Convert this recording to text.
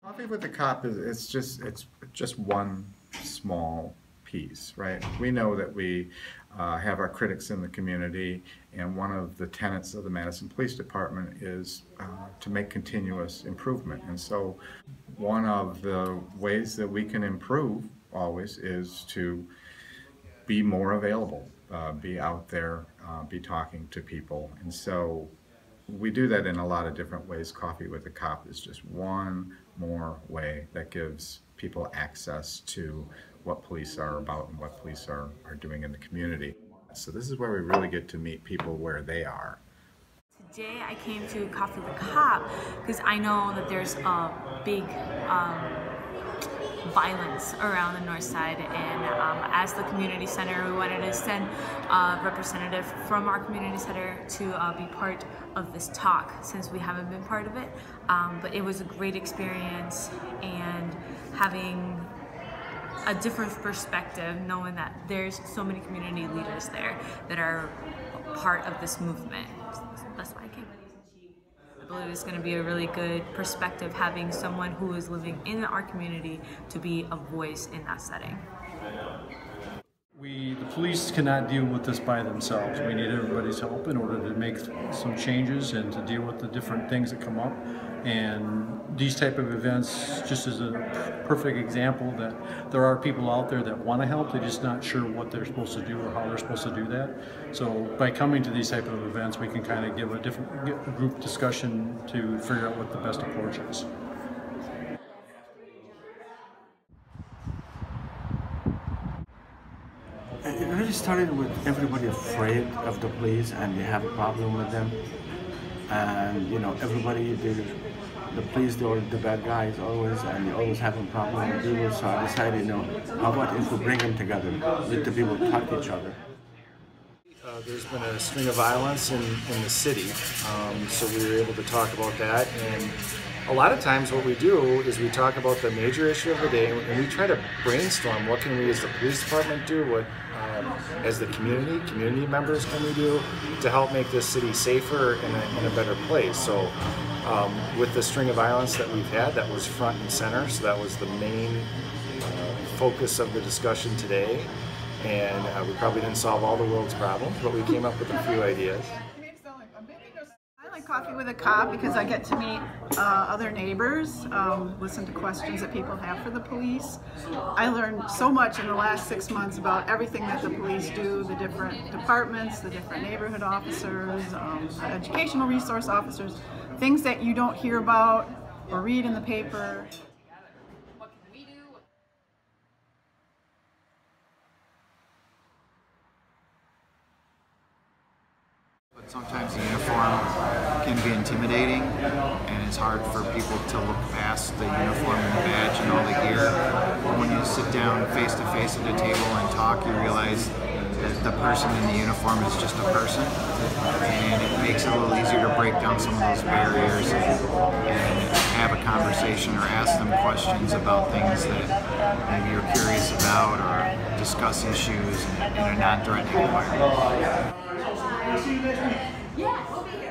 Coffee with a cop is it's just one small piece, right? We know that we have our critics in the community, and one of the tenets of the Madison Police Department is to make continuous improvement. And so one of the ways that we can improve always is to be more available, be out there, be talking to people. And so we do that in a lot of different ways. Coffee with a Cop is just one more way that gives people access to what police are about and what police are doing in the community. So this is where we really get to meet people where they are. Today I came to Coffee with a Cop because I know that there's a big violence around the north side, and as the community center we wanted to send a representative from our community center to be part of this talk, since we haven't been part of it. But it was a great experience, and having a different perspective, knowing that there's so many community leaders there that are part of this movement. That's why I came. I believe it's going to be a really good perspective having someone who is living in our community to be a voice in that setting. The police cannot deal with this by themselves. We need everybody's help in order to make some changes and to deal with the different things that come up. And these type of events just is a perfect example that there are people out there that want to help, they're just not sure what they're supposed to do or how they're supposed to do that. So by coming to these type of events, we can kind of give a group discussion to figure out what the best approach is. It really started with everybody afraid of the police and they have a problem with them. And you know, everybody, the police, they're the bad guys always, and they always have a problem with people. So I decided, you know, how about if we bring them together, let the people talk to each other. There's been a string of violence in the city, so we were able to talk about that. And a lot of times what we do is we talk about the major issue of the day, and we try to brainstorm what can we as the police department do, what as the community members can we do to help make this city safer and in a better place. So with the string of violence that we've had, that was front and center, so that was the main focus of the discussion today. And we probably didn't solve all the world's problems, but we came up with a few ideas. I like Coffee with a Cop because I get to meet other neighbors, listen to questions that people have for the police. I learned so much in the last 6 months about everything that the police do, the different departments, the different neighborhood officers, educational resource officers, things that you don't hear about or read in the paper. Sometimes the uniform can be intimidating, and it's hard for people to look past the uniform and the badge and all the gear. But when you sit down face to face at a table and talk, you realize that the person in the uniform is just a person, and it makes it a little easier to break down some of those barriers and have a conversation or ask them questions about things that maybe you're curious about, or discuss issues in a non-threatening environment. Yeah, we'll be here.